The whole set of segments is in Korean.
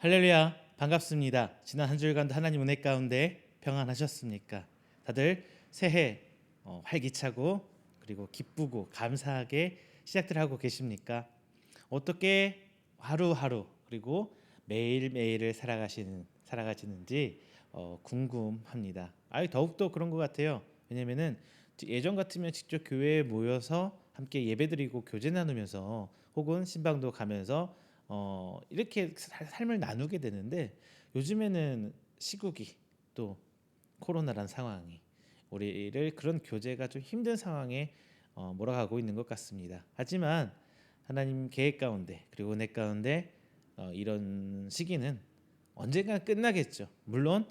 할렐루야, 반갑습니다. 지난 한 주일간도 하나님 은혜 가운데 평안하셨습니까? 다들 새해 활기차고 그리고 기쁘고 감사하게 시작들 하고 계십니까? 어떻게 하루하루 그리고 매일매일을 살아가시는지 궁금합니다. 더욱더 그런 것 같아요. 왜냐면은 예전 같으면 직접 교회에 모여서 함께 예배드리고 교제 나누면서 혹은 신방도 가면서 이렇게 삶을 나누게 되는데, 요즘에는 시국이 또 코로나란 상황이 우리를 그런 교제가 좀 힘든 상황에 몰아가고 있는 것 같습니다. 하지만 하나님 계획 가운데 그리고 내 가운데 이런 시기는 언젠가 끝나겠죠. 물론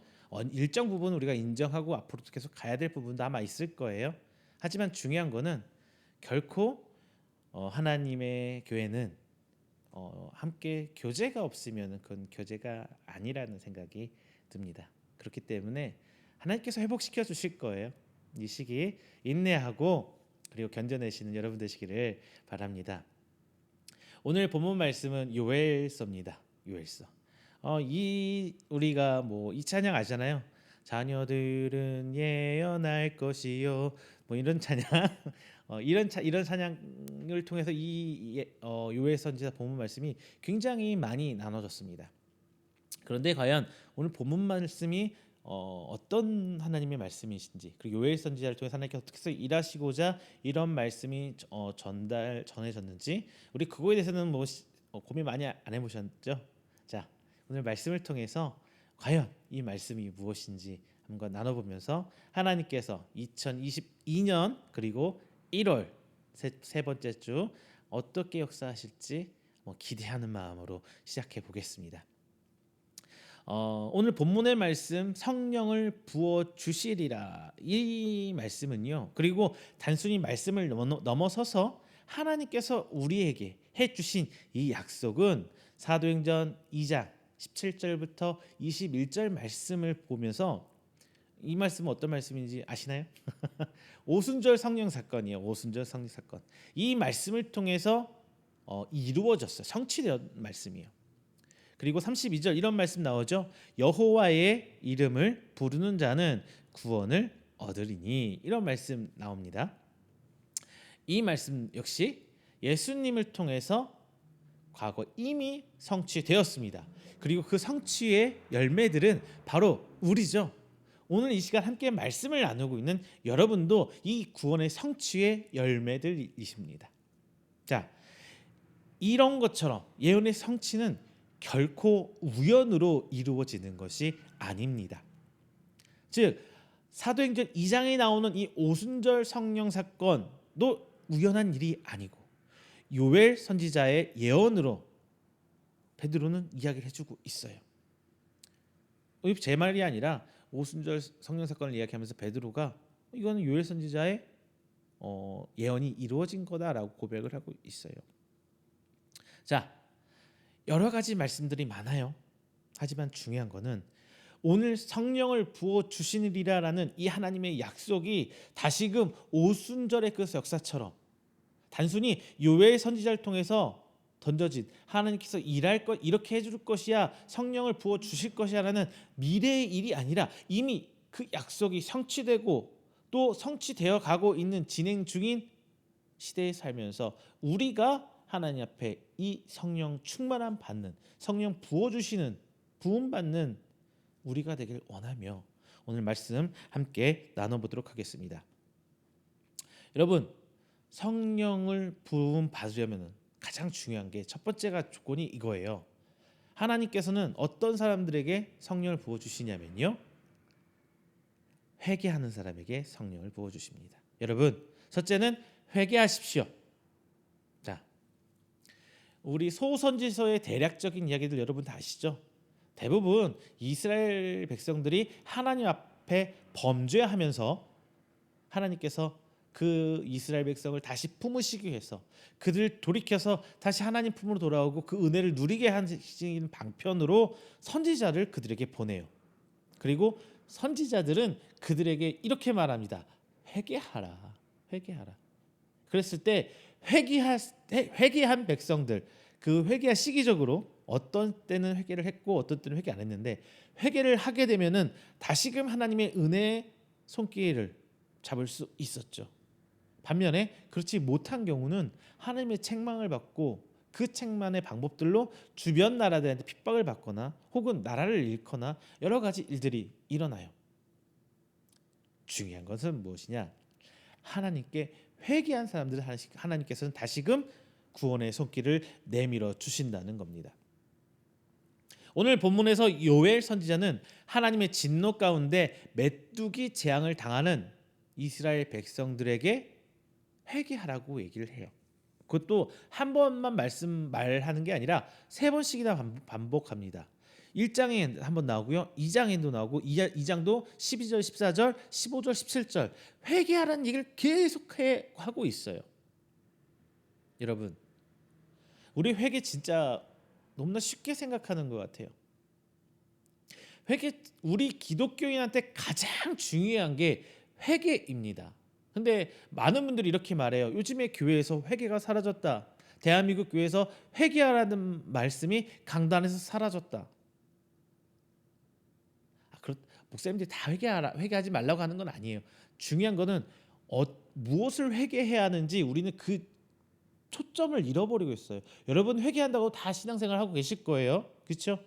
일정 부분 우리가 인정하고 앞으로도 계속 가야 될 부분도 아마 있을 거예요. 하지만 중요한 거는 결코 하나님의 교회는 함께 교제가 없으면 그건 교제가 아니라는 생각이 듭니다. 그렇기 때문에 하나님께서 회복시켜 주실 거예요. 이 시기에 인내하고 그리고 견뎌내시는 여러분 되시기를 바랍니다. 오늘 본문 말씀은 요엘서입니다. 요엘서. 이 우리가 이 찬양 아시잖아요. 자녀들은 예언할 것이요. 이런 찬양. 이런 찬양을 통해서 요엘 선지자 본문 말씀이 굉장히 많이 나눠졌습니다. 그런데 과연 오늘 본문 말씀이 어떤 하나님의 말씀이신지, 그리고 요엘 선지자를 통해서 하나님께서 어떻게 일하시고자 이런 말씀이 전해졌는지, 우리 그거에 대해서는 고민 많이 안 해보셨죠? 자, 오늘 말씀을 통해서 과연 이 말씀이 무엇인지 한번 나눠보면서 하나님께서 2022년 그리고 1월 세 번째 주 어떻게 역사하실지 기대하는 마음으로 시작해 보겠습니다. 오늘 본문의 말씀, 성령을 부어 주시리라, 이 말씀은요, 그리고 단순히 말씀을 넘어서서 하나님께서 우리에게 해주신 이 약속은 사도행전 2장 17절부터 21절 말씀을 보면서, 이 말씀은 어떤 말씀인지 아시나요? 오순절 성령 사건이에요. 오순절 성령 사건. 이 말씀을 통해서 이루어졌어요. 성취된 말씀이에요. 그리고 32절 이런 말씀 나오죠. 여호와의 이름을 부르는 자는 구원을 얻으리니, 이런 말씀 나옵니다. 이 말씀 역시 예수님을 통해서 과거 이미 성취되었습니다. 그리고 그 성취의 열매들은 바로 우리죠. 오늘 이 시간 함께 말씀을 나누고 있는 여러분도 이 구원의 성취의 열매들이십니다. 자, 이런 것처럼 예언의 성취는 결코 우연으로 이루어지는 것이 아닙니다. 즉 사도행전 2장에 나오는 이 오순절 성령 사건도 우연한 일이 아니고 요엘 선지자의 예언으로 베드로는 이야기를 해주고 있어요. 제 말이 아니라 오순절 성령 사건을 이야기하면서 베드로가 이거는 요엘 선지자의 예언이 이루어진 거다라고 고백을 하고 있어요. 자, 여러 가지 말씀들이 많아요. 하지만 중요한 거는 오늘 성령을 부어 주시리라라는 이 하나님의 약속이 다시금 오순절의 그 역사처럼 단순히 요엘 선지자를 통해서 던져진 하나님께서 일할 것, 이렇게 해줄 것이야, 성령을 부어 주실 것이야라는 미래의 일이 아니라 이미 그 약속이 성취되고 또 성취되어 가고 있는 진행 중인 시대에 살면서 우리가 하나님 앞에 이 성령 충만함 받는, 성령 부어주시는, 부음 받는 우리가 되길 원하며 오늘 말씀 함께 나눠보도록 하겠습니다. 여러분, 성령을 부음 받으려면 가장 중요한 게 첫 번째가 조건이 이거예요. 하나님께서는 어떤 사람들에게 성령을 부어주시냐면요, 회개하는 사람에게 성령을 부어주십니다. 여러분, 첫째는 회개하십시오. 자, 우리 소선지서의 대략적인 이야기들 여러분 다 아시죠? 대부분 이스라엘 백성들이 하나님 앞에 범죄하면서 하나님께서 그 이스라엘 백성을 다시 품으시기 위해서 그들 돌이켜서 다시 하나님 품으로 돌아오고 그 은혜를 누리게 하시는 방편으로 선지자를 그들에게 보내요. 그리고 선지자들은 그들에게 이렇게 말합니다. 회개하라, 회개하라. 그랬을 때 회개한 백성들, 그 회개가 시기적으로 어떤 때는 회개를 했고 어떤 때는 회개 안 했는데, 회개를 하게 되면은 다시금 하나님의 은혜의 손길을 잡을 수 있었죠. 반면에 그렇지 못한 경우는 하나님의 책망을 받고 그 책망의 방법들로 주변 나라들한테 핍박을 받거나 혹은 나라를 잃거나 여러 가지 일들이 일어나요. 중요한 것은 무엇이냐? 하나님께 회개한 사람들을 하나님께서는 다시금 구원의 손길을 내밀어 주신다는 겁니다. 오늘 본문에서 요엘 선지자는 하나님의 진노 가운데 메뚜기 재앙을 당하는 이스라엘 백성들에게 회개하라고 얘기를 해요. 그것도 한 번만 말하는 게 아니라 세 번씩이나 반복합니다. 1장에 한번 나오고요. 2장에도 나오고 2장도 12절, 14절, 15절, 17절 회개하라는 얘기를 계속해 하고 있어요. 여러분, 우리 회개 진짜 너무나 쉽게 생각하는 것 같아요. 회개, 우리 기독교인한테 가장 중요한 게 회개입니다. 근데 많은 분들이 이렇게 말해요. 요즘에 교회에서 회개가 사라졌다. 대한민국 교회에서 회개하라는 말씀이 강단에서 사라졌다. 목사님들이 다 회개하지 말라고 하는 건 아니에요. 중요한 거는 무엇을 회개해야 하는지 우리는 그 초점을 잃어버리고 있어요. 여러분 회개한다고 다 신앙생활 하고 계실 거예요. 그렇죠?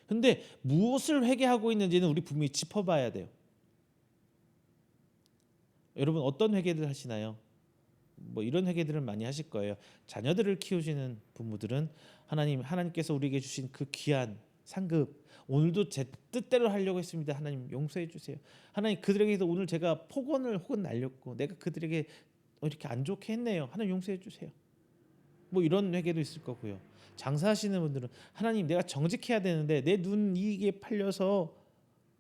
근데 무엇을 회개하고 있는지는 우리 분명히 짚어봐야 돼요. 여러분 어떤 회개들 하시나요? 뭐 이런 회개들을 많이 하실 거예요. 자녀들을 키우시는 부모들은 하나님께서 우리에게 주신 그 귀한 상급, 오늘도 제 뜻대로 하려고 했습니다. 하나님 용서해 주세요. 하나님 그들에게서 오늘 제가 폭언을 혹은 날렸고 내가 그들에게 이렇게 안 좋게 했네요. 하나님 용서해 주세요. 뭐 이런 회개도 있을 거고요. 장사하시는 분들은 하나님 내가 정직해야 되는데 내 눈 이익에 팔려서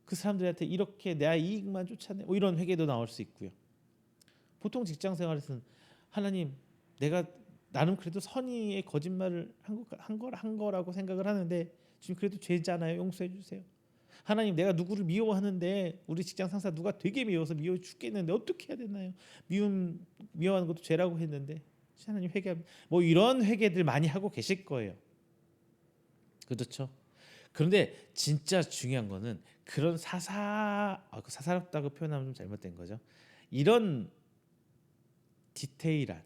그 사람들한테 이렇게 내 이익만 쫓아내, 뭐 이런 회개도 나올 수 있고요. 보통 직장 생활에서는 하나님 내가 나는 그래도 선의의 거짓말을 한 거라고 생각을 하는데 지금 그래도 죄잖아요. 용서해 주세요. 하나님 내가 누구를 미워하는데 우리 직장 상사 누가 되게 미워서 미워 죽겠는데 어떻게 해야 되나요? 미워하는 것도 죄라고 했는데 하나님 회개합니다. 뭐 이런 회개들 많이 하고 계실 거예요. 그렇죠? 그런데 진짜 중요한 거는 그런 사사롭다고 표현하면 좀 잘못된 거죠. 이런 디테일한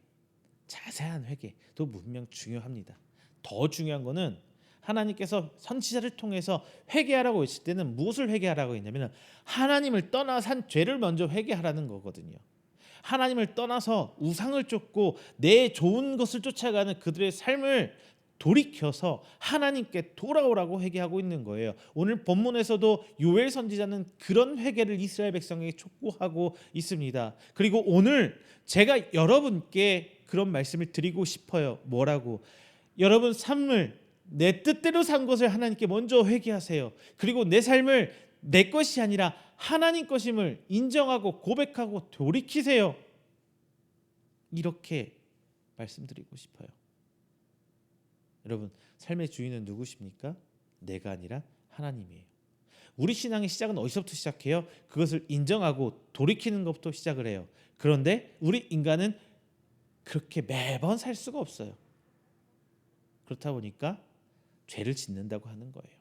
자세한 회개도 분명 중요합니다. 더 중요한 거는 하나님께서 선지자를 통해서 회개하라고 했을 때는 무엇을 회개하라고 했냐면 하나님을 떠나 산 죄를 먼저 회개하라는 거거든요. 하나님을 떠나서 우상을 쫓고 내 좋은 것을 쫓아가는 그들의 삶을 돌이켜서 하나님께 돌아오라고 회개하고 있는 거예요. 오늘 본문에서도 요엘 선지자는 그런 회개를 이스라엘 백성에게 촉구하고 있습니다. 그리고 오늘 제가 여러분께 그런 말씀을 드리고 싶어요. 뭐라고? 여러분 삶을 내 뜻대로 산 것을 하나님께 먼저 회개하세요. 그리고 내 삶을 내 것이 아니라 하나님 것임을 인정하고 고백하고 돌이키세요. 이렇게 말씀드리고 싶어요. 여러분 삶의 주인은 누구십니까? 내가 아니라 하나님이에요. 우리 신앙의 시작은 어디서부터 시작해요? 그것을 인정하고 돌이키는 것부터 시작을 해요. 그런데 우리 인간은 그렇게 매번 살 수가 없어요. 그렇다 보니까 죄를 짓는다고 하는 거예요.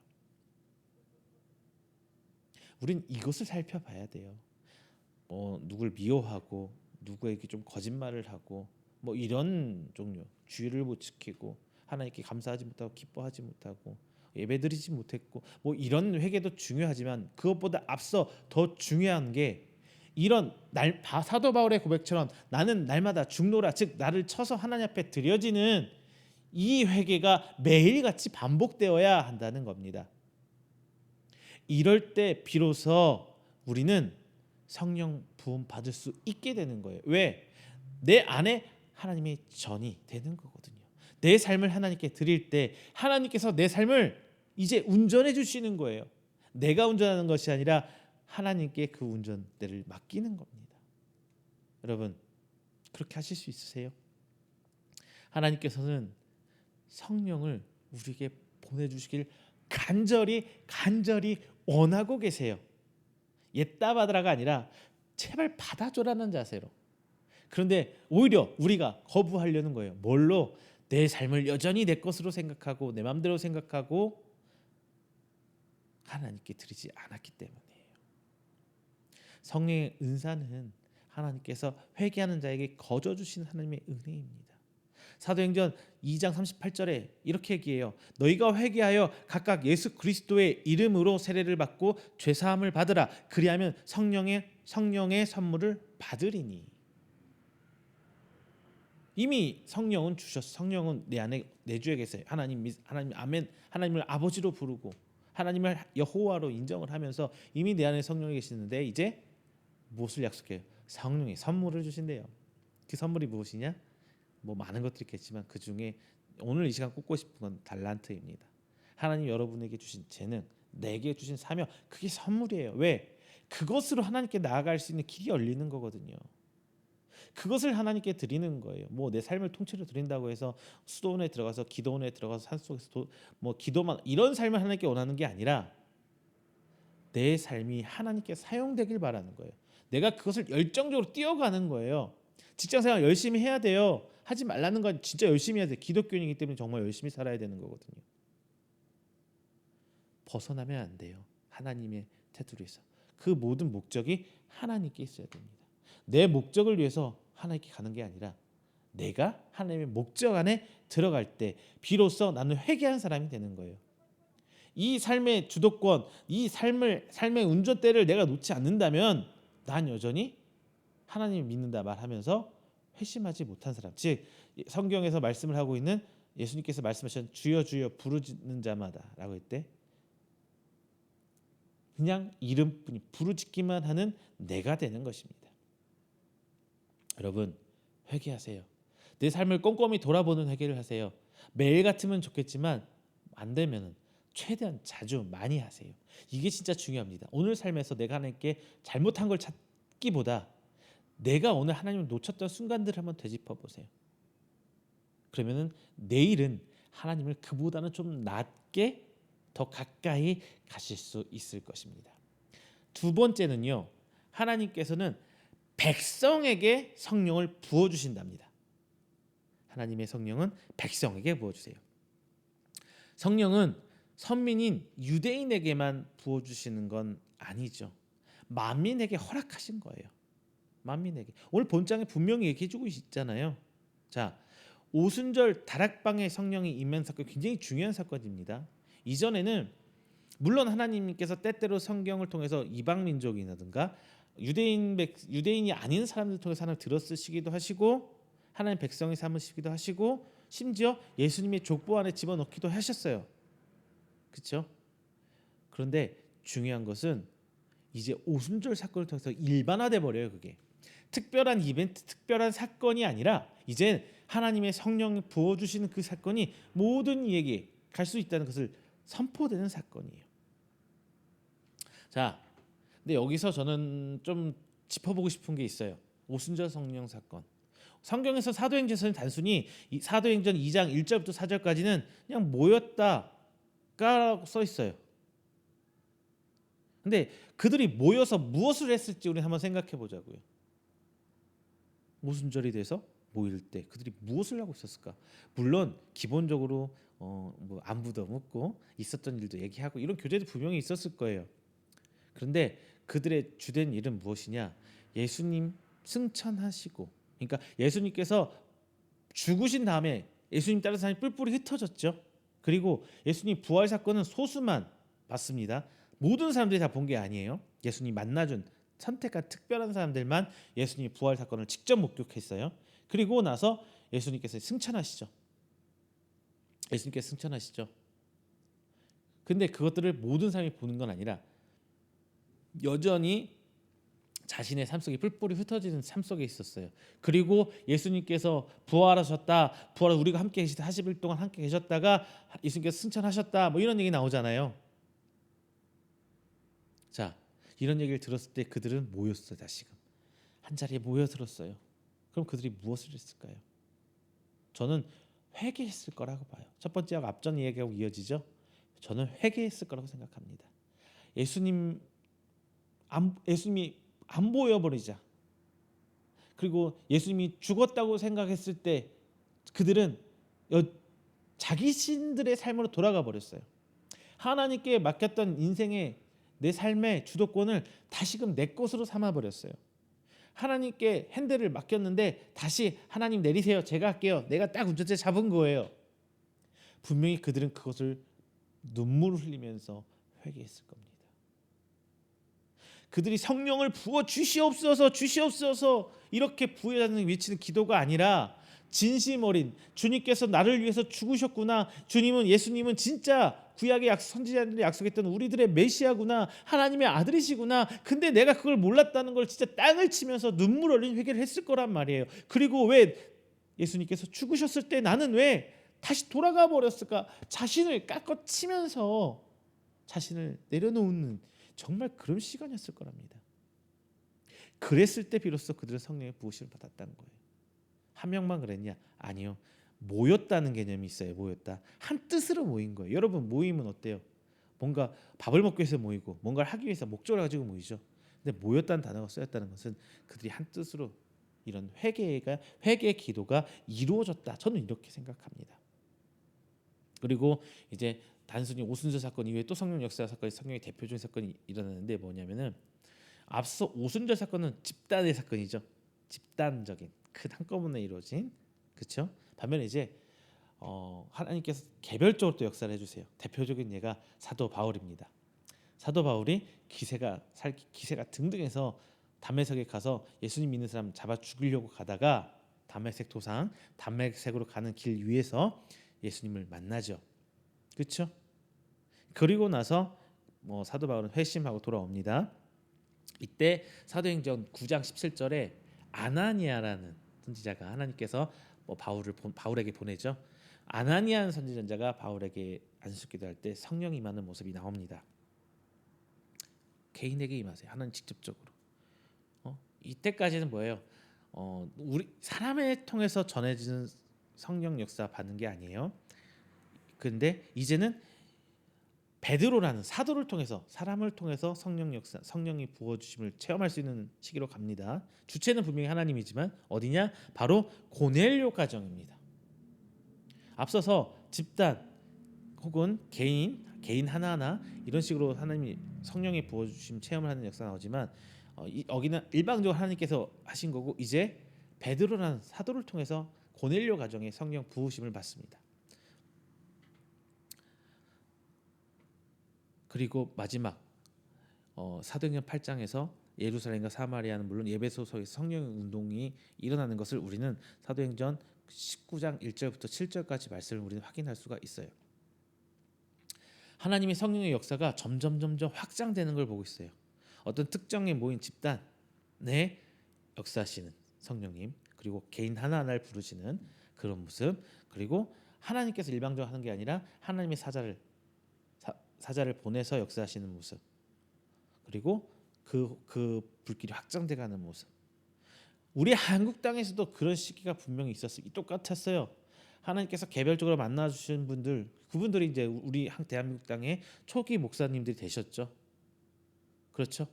우린 이것을 살펴봐야 돼요. 누굴 미워하고 누구에게 좀 거짓말을 하고 뭐 이런 종류, 주의를 못 지키고 하나님께 감사하지 못하고 기뻐하지 못하고 예배드리지 못했고 뭐 이런 회개도 중요하지만 그것보다 앞서 더 중요한 게 이런 사도 바울의 고백처럼 나는 날마다 죽노라, 즉 나를 쳐서 하나님 앞에 드려지는 이 회개가 매일같이 반복되어야 한다는 겁니다. 이럴 때 비로소 우리는 성령 부음 받을 수 있게 되는 거예요. 왜? 내 안에 하나님의 전이 되는 거거든요. 내 삶을 하나님께 드릴 때 하나님께서 내 삶을 이제 운전해 주시는 거예요. 내가 운전하는 것이 아니라 하나님께 그 운전대를 맡기는 겁니다. 여러분 그렇게 하실 수 있으세요? 하나님께서는 성령을 우리에게 보내주시길 간절히 원하고 계세요. 옛다 받으라가 아니라 제발 받아줘라는 자세로. 그런데 오히려 우리가 거부하려는 거예요. 뭘로? 내 삶을 여전히 내 것으로 생각하고 내 마음대로 생각하고 하나님께 드리지 않았기 때문이에요. 성령의 은사는 하나님께서 회개하는 자에게 거저 주신 하나님의 은혜입니다. 사도행전 2장 38절에 이렇게 얘기해요. 너희가 회개하여 각각 예수 그리스도의 이름으로 세례를 받고 죄 사함을 받으라. 그리하면 성령의 선물을 받으리니. 이미 성령은 주셨어. 성령은 내 안에 내주에 계세요. 하나님 아멘. 하나님을 아버지로 부르고 하나님을 여호와로 인정을 하면서 이미 내 안에 성령이 계시는데 이제 무엇을 약속해요? 성령의 선물을 주신대요. 그 선물이 무엇이냐? 뭐 많은 것들이 있겠지만 그 중에 오늘 이 시간 꼽고 싶은 건 달란트입니다. 하나님 여러분에게 주신 재능, 내게 주신 사명, 그게 선물이에요. 왜? 그것으로 하나님께 나아갈 수 있는 길이 열리는 거거든요. 그것을 하나님께 드리는 거예요. 뭐 내 삶을 통째로 드린다고 해서 수도원에 들어가서 기도원에 들어가서 산속에서 뭐 기도만 이런 삶을 하나님께 원하는 게 아니라 내 삶이 하나님께 사용되길 바라는 거예요. 내가 그것을 열정적으로 뛰어가는 거예요. 직장생활 열심히 해야 돼요. 하지 말라는 건 진짜 열심히 해야 돼. 기독교인이기 때문에 정말 열심히 살아야 되는 거거든요. 벗어나면 안 돼요. 하나님의 테두리에서. 그 모든 목적이 하나님께 있어야 됩니다. 내 목적을 위해서 하나님께 가는 게 아니라 내가 하나님의 목적 안에 들어갈 때 비로소 나는 회개한 사람이 되는 거예요. 이 삶의 주도권, 이 삶의 운전대를 내가 놓지 않는다면 난 여전히 하나님을 믿는다 말하면서 회심하지 못한 사람. 즉 성경에서 말씀을 하고 있는 예수님께서 말씀하신 주여 주여 부르짖는 자마다라고 할 때 그냥 이름뿐이 부르짖기만 하는 내가 되는 것입니다. 여러분 회개하세요. 내 삶을 꼼꼼히 돌아보는 회개를 하세요. 매일 같으면 좋겠지만 안 되면 최대한 자주 많이 하세요. 이게 진짜 중요합니다. 오늘 삶에서 내가 하나님께 잘못한 걸 찾기보다 내가 오늘 하나님을 놓쳤던 순간들을 한번 되짚어 보세요. 그러면은 내일은 하나님을 그보다는 좀 낮게 더 가까이 가실 수 있을 것입니다. 두 번째는요. 하나님께서는 백성에게 성령을 부어 주신답니다. 하나님의 성령은 백성에게 부어 주세요. 성령은 선민인 유대인에게만 부어 주시는 건 아니죠. 만민에게 허락하신 거예요. 만민에게. 오늘 본장에 분명히 얘기해 주고 있잖아요. 자, 오순절 다락방에 성령이 임한 사건 굉장히 중요한 사건입니다. 이전에는 물론 하나님께서 때때로 성경을 통해서 이방 민족이라든가 유대인이 아닌 사람들 통해서 하나님 들어쓰시기도 하시고 하나님 백성이 삼으시기도 하시고 심지어 예수님의 족보 안에 집어넣기도 하셨어요. 그렇죠? 그런데 중요한 것은 이제 오순절 사건을 통해서 일반화돼 버려요. 그게 특별한 이벤트, 특별한 사건이 아니라 이제 하나님의 성령을 부어주시는 그 사건이 모든 이에게 갈 수 있다는 것을 선포되는 사건이에요. 자, 근데 여기서 저는 좀 짚어보고 싶은 게 있어요. 오순절 성령 사건. 성경에서 사도행전에서는 단순히 사도행전 2장 1절부터 4절까지는 그냥 모였다가 써 있어요. 근데 그들이 모여서 무엇을 했을지 우리 한번 생각해 보자고요. 오순절이 돼서 모일 때 그들이 무엇을 하고 있었을까? 물론 기본적으로 뭐 안부도 묻고 있었던 일도 얘기하고 이런 교제도 분명히 있었을 거예요. 그런데 그들의 주된 일은 무엇이냐? 예수님 승천하시고, 그러니까 예수님께서 죽으신 다음에 예수님 따른 사람이 뿔뿔이 흩어졌죠. 그리고 예수님 부활 사건은 소수만 봤습니다. 모든 사람들이 다 본 게 아니에요. 예수님 만나준 선택한 특별한 사람들만 예수님 부활 사건을 직접 목격했어요. 그리고 나서 예수님께서 승천하시죠. 예수님께서 승천하시죠. 근데 그것들을 모든 사람이 보는 건 아니라 여전히 자신의 삶 속에 뿔뿔이 흩어지는 삶 속에 있었어요. 그리고 예수님께서 부활하셨다. 부활 우리가 함께 계시다. 40일 동안 함께 계셨다가 예수님께서 승천하셨다. 뭐 이런 얘기 나오잖아요. 자, 이런 얘기를 들었을 때 그들은 모였어요. 다시금 한 자리에 모여들었어요. 그럼 그들이 무엇을 했을까요? 저는 회개했을 거라고 봐요. 첫 번째하고 앞전 이야기하고 이어지죠. 저는 회개했을 거라고 생각합니다. 예수님이 안 보여버리자. 그리고 예수님이 죽었다고 생각했을 때 그들은 여, 자기 신들의 삶으로 돌아가 버렸어요. 하나님께 맡겼던 인생의 내 삶의 주도권을 다시금 내 것으로 삼아 버렸어요. 하나님께 핸들을 맡겼는데 다시 하나님 내리세요. 제가 할게요. 내가 딱 운전대 잡은 거예요. 분명히 그들은 그것을 눈물을 흘리면서 회개했을 겁니다. 그들이 성령을 부어 주시옵소서 주시옵소서 이렇게 부여하는 외치는 기도가 아니라 진심 어린 주님께서 나를 위해서 죽으셨구나. 예수님은 진짜 구약의 선지자들이 약속했던 우리들의 메시아구나. 하나님의 아들이시구나. 근데 내가 그걸 몰랐다는 걸 진짜 땅을 치면서 눈물 흘린 회개를 했을 거란 말이에요. 그리고 왜 예수님께서 죽으셨을 때 나는 왜 다시 돌아가 버렸을까? 자신을 깎아치면서 자신을 내려놓는 정말 그런 시간이었을 거랍니다. 그랬을 때 비로소 그들은 성령의 부으심을 받았다는 거예요. 한 명만 그랬냐? 아니요. 모였다는 개념이 있어요. 모였다. 한 뜻으로 모인 거예요. 여러분 모임은 어때요? 뭔가 밥을 먹기 위해서 모이고 뭔가를 하기 위해서 목적을 가지고 모이죠. 근데 모였다는 단어가 쓰였다는 것은 그들이 한 뜻으로 이런 회개의 기도가 이루어졌다. 저는 이렇게 생각합니다. 그리고 이제 단순히 오순절 사건 이외에 또 성령 역사 사건이 성령의 대표적인 사건이 일어나는데 뭐냐면은 앞서 오순절 사건은 집단의 사건이죠. 집단적인 큰 한꺼번에 이루어진 그렇죠. 반면에 이제 하나님께서 개별적으로 또 역사를 해주세요. 대표적인 예가 사도 바울입니다. 사도 바울이 기세가 등등해서 담메색에 가서 예수님 믿는 사람 잡아 죽이려고 가다가 담메색 도상 담메색으로 가는 길 위에서 예수님을 만나죠. 그렇죠? 그리고 나서 사도 바울은 회심하고 돌아옵니다. 이때 사도행전 9장 17절에 아나니아라는 선지자가 하나님께서 바울에게 보내죠. 아나니아는 선지자가 바울에게 안수기도할 때 성령이 임하는 모습이 나옵니다. 개인에게 임하세요. 하나님 직접적으로. 이때까지는 뭐예요? 우리 사람을 통해서 전해지는 성령 역사 받는 게 아니에요. 그런데 이제는 베드로라는 사도를 통해서 사람을 통해서 성령 역사, 성령이 부어 주심을 체험할 수 있는 시기로 갑니다. 주체는 분명히 하나님이지만 어디냐? 바로 고넬료 가정입니다. 앞서서 집단 혹은 개인 하나하나 이런 식으로 하나님이 성령의 부어 주심 체험을 하는 역사가 나오지만 여기는 일방적으로 하나님께서 하신 거고 이제 베드로라는 사도를 통해서 고넬료 가정의 성령 부으심을 받습니다. 그리고 마지막 사도행전 8장에서 예루살렘과 사마리아는 물론 에베소서에서 성령 운동이 일어나는 것을 우리는 사도행전 19장 1절부터 7절까지 말씀을 우리는 확인할 수가 있어요. 하나님의 성령의 역사가 점점 확장되는 걸 보고 있어요. 어떤 특정에 모인 집단에 역사하시는 성령님 그리고 개인 하나하나를 부르시는 그런 모습 그리고 하나님께서 일방적으로 하는 게 아니라 하나님의 사자를 보내서 역사하시는 모습 그리고 그 불길이 확장돼가는 모습 우리 한국 땅에서도 그런 시기가 분명히 있었어요. 똑같았어요. 하나님께서 개별적으로 만나주신 분들 그분들이 이제 우리 대한민국 땅의 초기 목사님들이 되셨죠. 그렇죠.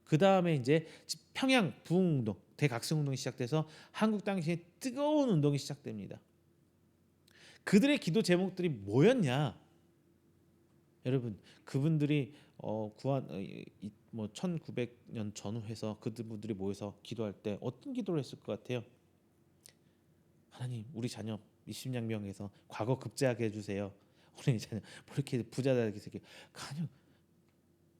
그 다음에 이제 평양 부흥운동 대각성운동이 시작돼서 한국 땅에 뜨거운 운동이 시작됩니다. 그들의 기도 제목들이 뭐였냐? 여러분 그분들이 1900년 전후해서 그분들이 모여서 기도할 때 어떤 기도를 했을 것 같아요? 하나님 우리 자녀 미심양명해서 과거 급제하게 해주세요. 우리 자녀 뭐 이렇게 부자 되게 아니요.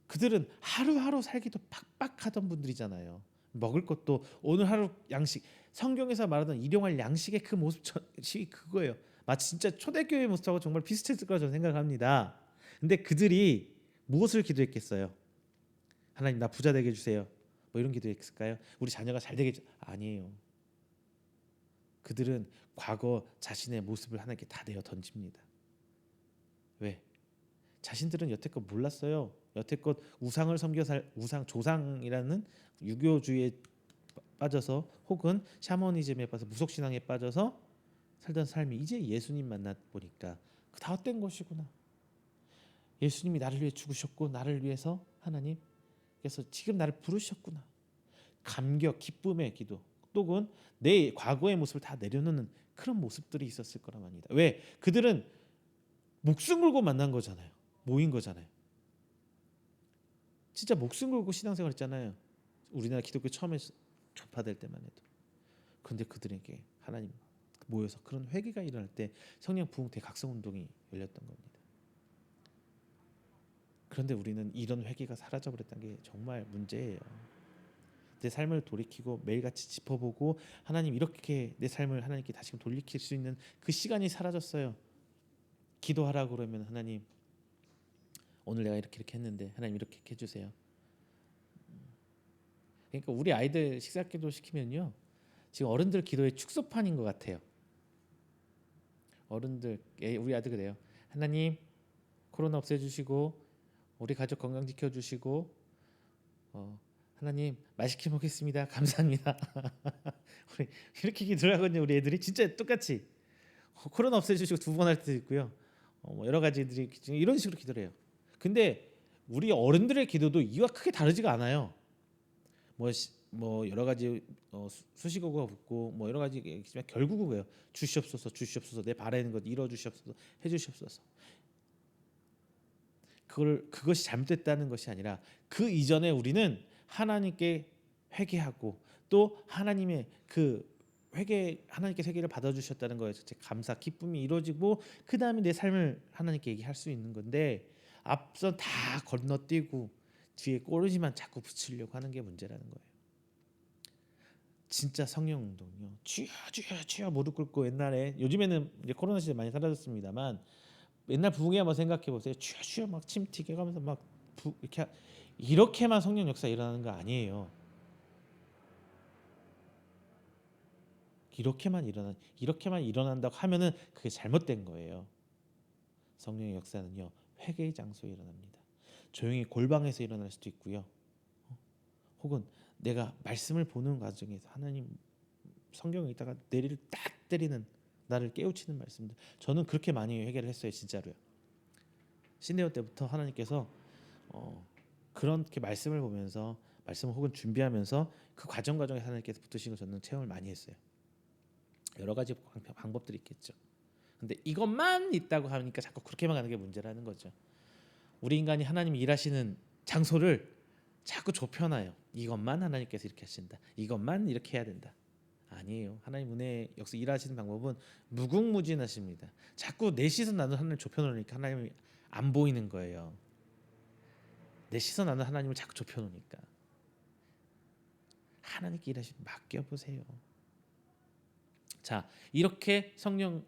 그들은 하루하루 살기도 팍팍하던 분들이잖아요. 먹을 것도 오늘 하루 양식 성경에서 말하던 일용할 양식의 그 모습이 그거예요. 마치 진짜 초대교회 모습하고 정말 비슷했을 거라 저는 생각합니다. 근데 그들이 무엇을 기도했겠어요? 하나님 나 부자 되게 해주세요. 뭐 이런 기도했을까요? 우리 자녀가 잘 되게 아니에요. 그들은 과거 자신의 모습을 하나님께 다 내어 던집니다. 왜? 자신들은 여태껏 몰랐어요. 여태껏 우상을 섬겨 우상 조상이라는 유교주의에 빠져서 혹은 샤머니즘에 빠져서 무속신앙에 빠져서 살던 삶이 이제 예수님 만나 보니까 다 헛된 것이구나. 예수님이 나를 위해 죽으셨고 나를 위해서 하나님께서 지금 나를 부르셨구나. 감격, 기쁨의 기도. 혹은 내 과거의 모습을 다 내려놓는 그런 모습들이 있었을 거란 말입니다. 왜? 그들은 목숨 걸고 만난 거잖아요. 모인 거잖아요. 진짜 목숨 걸고 신앙생활 했잖아요. 우리나라 기독교 처음에 접화될 때만 해도. 그런데 그들에게 하나님 모여서 그런 회개가 일어날 때 성령 부흥 대각성 운동이 열렸던 겁니다. 그런데 우리는 이런 회개가 사라져버렸다는 게 정말 문제예요. 내 삶을 돌이키고 매일같이 짚어보고 하나님 이렇게 내 삶을 하나님께 다시금 돌이킬 수 있는 그 시간이 사라졌어요. 기도하라고 그러면 하나님 오늘 내가 이렇게 했는데 하나님 이렇게 해주세요. 그러니까 우리 아이들 식사기도 시키면요, 지금 어른들 기도의 축소판인 것 같아요. 어른들 우리 아들 그래요. 하나님 코로나 없애주시고 우리 가족 건강 지켜주시고 하나님 맛있게 먹겠습니다. 감사합니다. 우리 이렇게 기도를 하거든요. 우리 애들이 진짜 똑같이 코로나 없애주시고 2번 할 때도 있고요. 뭐 여러 가지들이 이런 식으로 기도를 해요. 근데 우리 어른들의 기도도 이와 크게 다르지가 않아요. 뭐 여러 가지 수식어가 붙고 뭐 여러 가지 있지만 결국은 그래요. 주시옵소서, 주시옵소서, 내 바라는 것 이루어 주시옵소서, 해 주시옵소서. 그것이 잘못됐다는 것이 아니라 그 이전에 우리는 하나님께 회개하고 또 하나님의 그 하나님께 회개를 받아주셨다는 거에 제 감사 기쁨이 이루어지고 그 다음에 내 삶을 하나님께 얘기할 수 있는 건데 앞선 다 건너뛰고 뒤에 꼬르지만 자꾸 붙이려고 하는 게 문제라는 거예요. 진짜 성령 운동이요. 주여 주여 주여 무릎 꿇고 옛날에 요즘에는 이제 코로나 시대 많이 사라졌습니다만 옛날 부흥회 한번 생각해 보세요. 주여 주여 막 침 튀겨가면서 막 이렇게만 성령 역사 일어나는 거 아니에요. 이렇게만 일어난다고 하면은 그게 잘못된 거예요. 성령의 역사는요 회개의 장소에 일어납니다. 조용히 골방에서 일어날 수도 있고요. 혹은 내가 말씀을 보는 과정에서 하나님 성경에다가 내리를 딱 때리는 나를 깨우치는 말씀들 저는 그렇게 많이 회개를 했어요. 진짜로요. 신대원 때부터 하나님께서 그렇게 말씀을 보면서 말씀을 혹은 준비하면서 그 과정에 하나님께서 붙으신 거 저는 체험을 많이 했어요. 여러 가지 방법들이 있겠죠. 근데 이것만 있다고 하니까 자꾸 그렇게만 가는 게 문제라는 거죠. 우리 인간이 하나님이 일하시는 장소를 자꾸 좁혀놔요. 이것만 하나님께서 이렇게 하신다. 이것만 이렇게 해야 된다. 아니에요. 하나님 은혜 역시 일하시는 방법은 무궁무진하십니다. 자꾸 내 시선 나는 하나님을 좁혀놓으니까 하나님이 안 보이는 거예요. 내 시선 나는 하나님을 자꾸 좁혀놓으니까 하나님께 일하시면 맡겨보세요. 자, 이렇게 성령은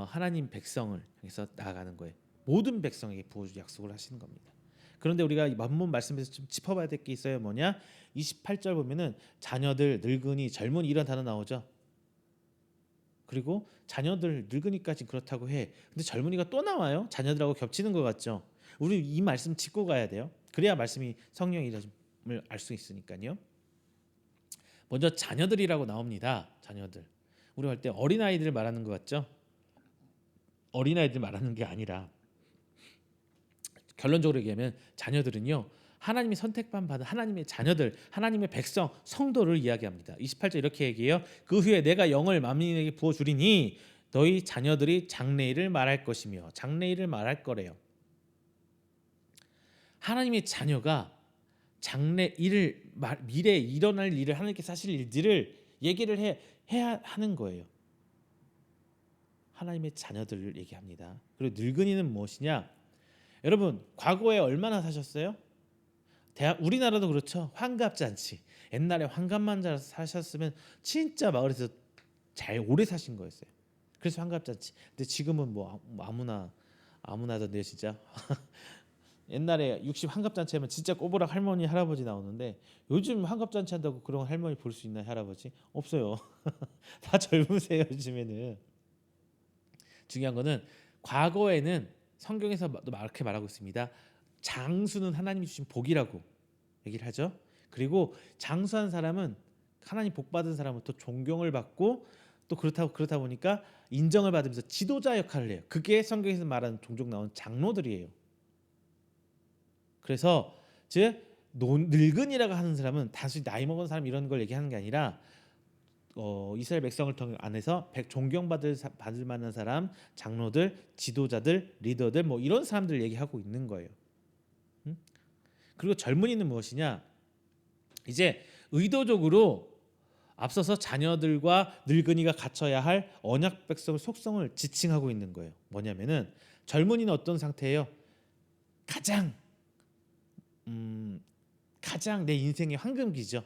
하나님 백성을 향해서 나아가는 거예요. 모든 백성에게 부어줄 약속을 하시는 겁니다. 그런데 우리가 만문 말씀에서 좀 짚어봐야 될 게 있어요. 뭐냐? 28절 보면은 자녀들, 늙은이, 젊은이 이런 단어 나오죠. 그리고 자녀들, 늙은이까지 그렇다고 해. 근데 젊은이가 또 나와요. 자녀들하고 겹치는 것 같죠. 우리 이 말씀 짚고 가야 돼요. 그래야 말씀이 성령이라는 을 알 수 있으니까요. 먼저 자녀들이라고 나옵니다. 자녀들. 우리 할 때 어린아이들 말하는 것 같죠? 어린아이들 말하는 게 아니라 결론적으로 얘기하면 자녀들은요. 하나님이 선택받은 하나님의 자녀들, 하나님의 백성, 성도를 이야기합니다. 28절 이렇게 얘기해요. 그 후에 내가 영을 만민에게 부어주리니 너희 자녀들이 장래일을 말할 것이며 장래일을 말할 거래요. 하나님의 자녀가 장래일을 미래에 일어날 일을 하나님께서 하실 일들을 얘기를 해야 하는 거예요. 하나님의 자녀들을 얘기합니다. 그리고 늙은이는 무엇이냐? 여러분 과거에 얼마나 사셨어요? 우리나라도 그렇죠. 환갑잔치. 옛날에 환갑만 잘 사셨으면 진짜 마을에서 잘 오래 사신 거였어요. 그래서 환갑잔치. 근데 지금은 뭐 아무나 하던데 진짜. 옛날에 60 환갑잔치 하면 진짜 꼬부락 할머니 할아버지 나오는데 요즘 환갑잔치 한다고 그런 할머니 볼 수 있나요? 할아버지? 없어요. 다 젊으세요 요즘에는. 중요한 거는 과거에는 성경에서 이렇게 말하고 있습니다. 장수는 하나님이 주신 복이라고 얘기를 하죠. 그리고 장수한 사람은 하나님 복 받은 사람부터 존경을 받고 또 그렇다 보니까 인정을 받으면서 지도자 역할을 해요. 그게 성경에서 말하는 종종 나오는 장로들이에요. 그래서 즉 늙은이라고 하는 사람은 단순히 나이 먹은 사람 이런 걸 얘기하는 게 아니라 이스라엘 백성을 통해 안에서 받을 만한 사람, 장로들, 지도자들, 리더들 뭐 이런 사람들 얘기하고 있는 거예요. 음? 그리고 젊은이는 무엇이냐? 이제 의도적으로 앞서서 자녀들과 늙은이가 갖춰야 할 언약 백성의 속성을 지칭하고 있는 거예요. 뭐냐면은 젊은이는 어떤 상태예요? 가장 가장 내 인생의 황금기죠.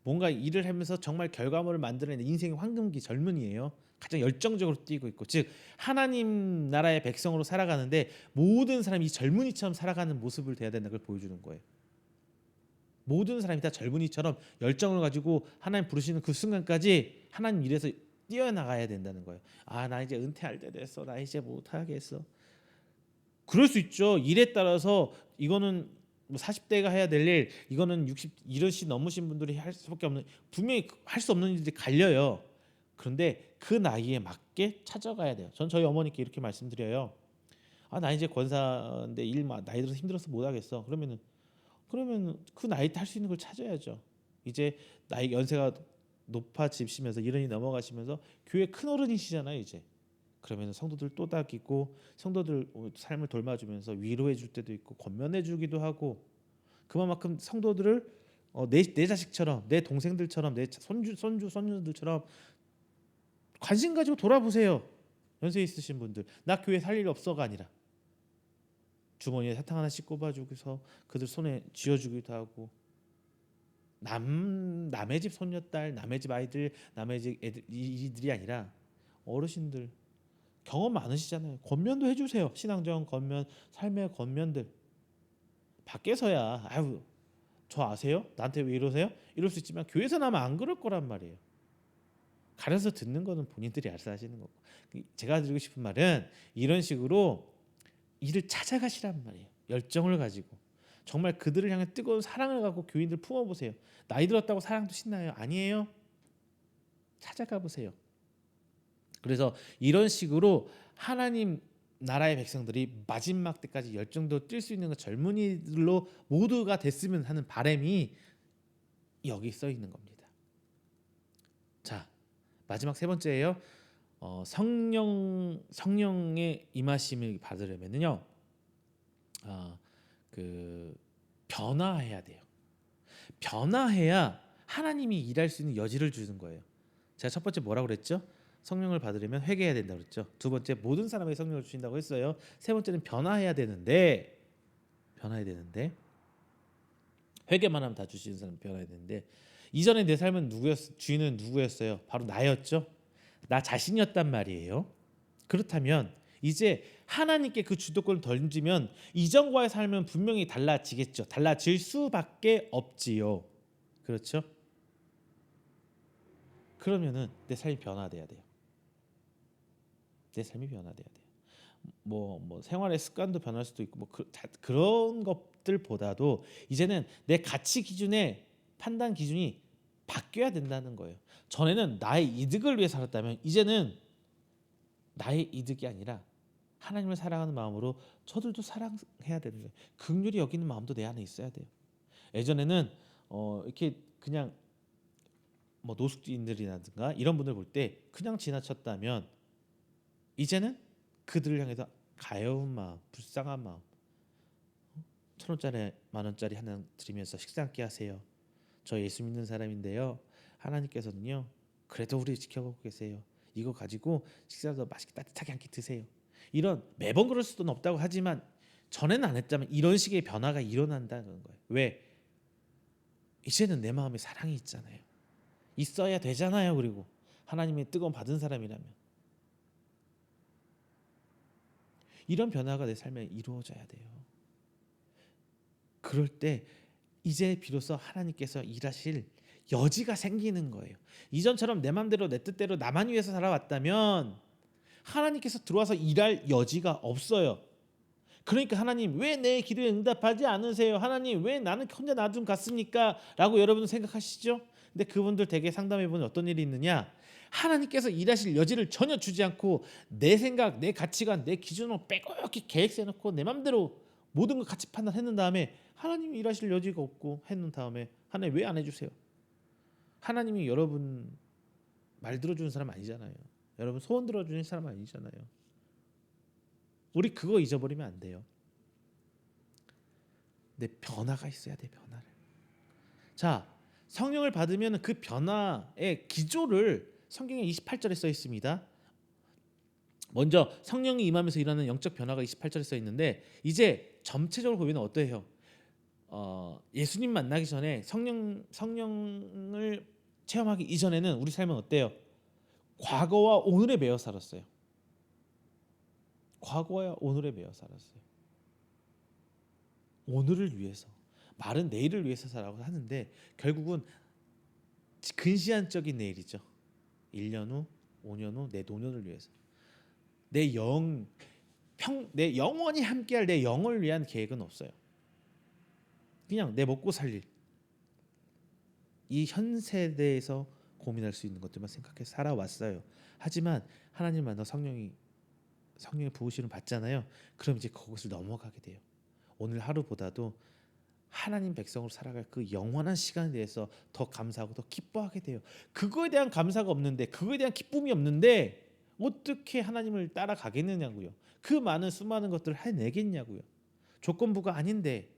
뭔가 일을 하면서 정말 결과물을 만들어내는 인생의 황금기 젊은이에요. 가장 열정적으로 뛰고 있고, 즉 하나님 나라의 백성으로 살아가는데 모든 사람이 이 젊은이처럼 살아가는 모습을 돼야 된다는 걸 보여주는 거예요. 모든 사람이 다 젊은이처럼 열정을 가지고 하나님 부르시는 그 순간까지 하나님 일에서 뛰어나가야 된다는 거예요. 아, 나 이제 은퇴할 때 됐어. 나 이제 못 하겠어. 그럴 수 있죠. 일에 따라서 이거는 뭐 40대가 해야 될 일, 이거는 60 이런 시 넘으신 분들이 할 수밖에 없는, 분명히 할 수 없는 일들이 갈려요. 그런데 그 나이에 맞게 찾아가야 돼요. 전 저희 어머니께 이렇게 말씀드려요. 아, 나 이제 권사인데 나이 들어서 힘들어서 못 하겠어. 그러면 그 나이 때 할 수 있는 걸 찾아야죠. 이제 나이 연세가 높아지시면서 이른이 넘어가시면서 교회 큰 어른이시잖아요, 이제. 그러면 성도들 또닥이고 성도들 삶을 돌봐주면서 위로해 줄 때도 있고 권면해 주기도 하고, 그만큼 성도들을 내 자식처럼, 내 동생들처럼, 내 손주들처럼 관심 가지고 돌아보세요. 연세 있으신 분들, 나 교회 살 일 없어가 아니라 주머니에 사탕 하나씩 꼽아주고서 그들 손에 쥐어주기도 하고, 남의 집 손녀딸, 남의 집 아이들, 남의 집 애들 이들이 아니라 어르신들 경험 많으시잖아요. 권면도 해주세요. 신앙적 권면, 삶의 권면들. 밖에서야 아유 저 아세요? 나한테 왜 이러세요? 이럴 수 있지만 교회에서 나면 안 그럴 거란 말이에요. 가려서 듣는 거는 본인들이 알아서 하시는 거고. 제가 드리고 싶은 말은 이런 식으로 일을 찾아가시란 말이에요. 열정을 가지고 정말 그들을 향해 뜨거운 사랑을 갖고 교인들 품어보세요. 나이 들었다고 사랑도 신나요? 아니에요. 찾아가 보세요. 그래서 이런 식으로 하나님 나라의 백성들이 마지막 때까지 열정도 뛸 수 있는 젊은이들로 모두가 됐으면 하는 바람이 여기 써 있는 겁니다. 자, 마지막 세 번째예요. 성령의 임하심을 받으려면요, 그 변화해야 돼요. 변화해야 하나님이 일할 수 있는 여지를 주는 거예요. 제가 첫 번째 뭐라고 그랬죠? 성령을 받으려면 회개해야 된다고 그랬죠. 두 번째 모든 사람에게 성령을 주신다고 했어요. 세 번째는 변화해야 되는데 회개만 하면 다 주시는 사람 변화해야 되는데, 이전에 내 삶은 주인은 누구였어요? 바로 나였죠. 나 자신이었단 말이에요. 그렇다면 이제 하나님께 그 주도권을 던지면 이전과의 삶은 분명히 달라지겠죠. 달라질 수밖에 없지요. 그렇죠? 그러면은 내 삶이 변화돼야 돼요. 내 삶이 변화돼야 돼요. 뭐 생활의 습관도 변할 수도 있고 그런 것들보다도 이제는 내 가치 기준의 판단 기준이 바뀌어야 된다는 거예요. 전에는 나의 이득을 위해 살았다면 이제는 나의 이득이 아니라 하나님을 사랑하는 마음으로 저들도 사랑해야 되는 거예요. 긍휼히 여기는 마음도 내 안에 있어야 돼요. 예전에는 이렇게 그냥 뭐 노숙인들이라든가 이런 분들 볼 때 그냥 지나쳤다면 이제는 그들을 향해서 가여운 마음, 불쌍한 마음, 1,000원짜리 10,000원짜리 하나 드리면서 식사 함께 하세요. 저 예수 믿는 사람인데요, 하나님께서는요 그래도 우리 지켜보고 계세요. 이거 가지고 식사도 맛있게 따뜻하게 함께 드세요. 이런, 매번 그럴 수는 없다고 하지만 전에는 안 했다면 이런 식의 변화가 일어난다는 거예요. 왜? 이제는 내 마음에 사랑이 있잖아요. 있어야 되잖아요. 그리고 하나님의 뜨거움 받은 사람이라면 이런 변화가 내 삶에 이루어져야 돼요. 그럴 때 이제 비로소 하나님께서 일하실 여지가 생기는 거예요. 이전처럼 내 맘대로 내 뜻대로 나만 위해서 살아왔다면 하나님께서 들어와서 일할 여지가 없어요. 그러니까 하나님 왜 내 기도에 응답하지 않으세요? 하나님 왜 나는 혼자 놔둔 갔습니까? 라고 여러분은 생각하시죠? 근데 그분들 되게 상담해보면 어떤 일이 있느냐, 하나님께서 일하실 여지를 전혀 주지 않고 내 생각, 내 가치관, 내 기준으로 빼곡히 계획 세놓고 내 맘대로 모든 걸 같이 판단했는 다음에 하나님이 일하실 여지가 없고 해놓은 다음에 하나님 왜 안 해주세요? 하나님이 여러분 말 들어주는 사람 아니잖아요. 여러분 소원 들어주는 사람 아니잖아요. 우리 그거 잊어버리면 안 돼요. 내 변화가 있어야 돼, 변화를. 자, 성령을 받으면 그 변화의 기조를 성경에 28절에 써 있습니다. 먼저 성령이 임하면서 일어나는 영적 변화가 28절에 써 있는데, 이제 전체적으로 보면 어떠해요? 예수님 만나기 전에 성령을 체험하기 이전에는 우리 삶은 어때요? 과거와 오늘에 매여 살았어요. 과거와 오늘에 매여 살았어요. 오늘을 위해서, 말은 내일을 위해서 살라고 하는데 결국은 근시안적인 내일이죠. 1년 후, 5년 후, 내 노년을 위해서, 내 영원히 함께할 내 영을 위한 계획은 없어요. 그냥 내 먹고 살릴 이 현 세대에서 고민할 수 있는 것들만 생각해서 살아왔어요. 하지만 하나님 만나 성령의 부으심을 받잖아요. 그럼 이제 그것을 넘어가게 돼요. 오늘 하루보다도 하나님 백성으로 살아갈 그 영원한 시간에 대해서 더 감사하고 더 기뻐하게 돼요. 그거에 대한 감사가 없는데, 그거에 대한 기쁨이 없는데 어떻게 하나님을 따라가겠느냐고요. 그 많은 수많은 것들을 해내겠냐고요. 조건부가 아닌데,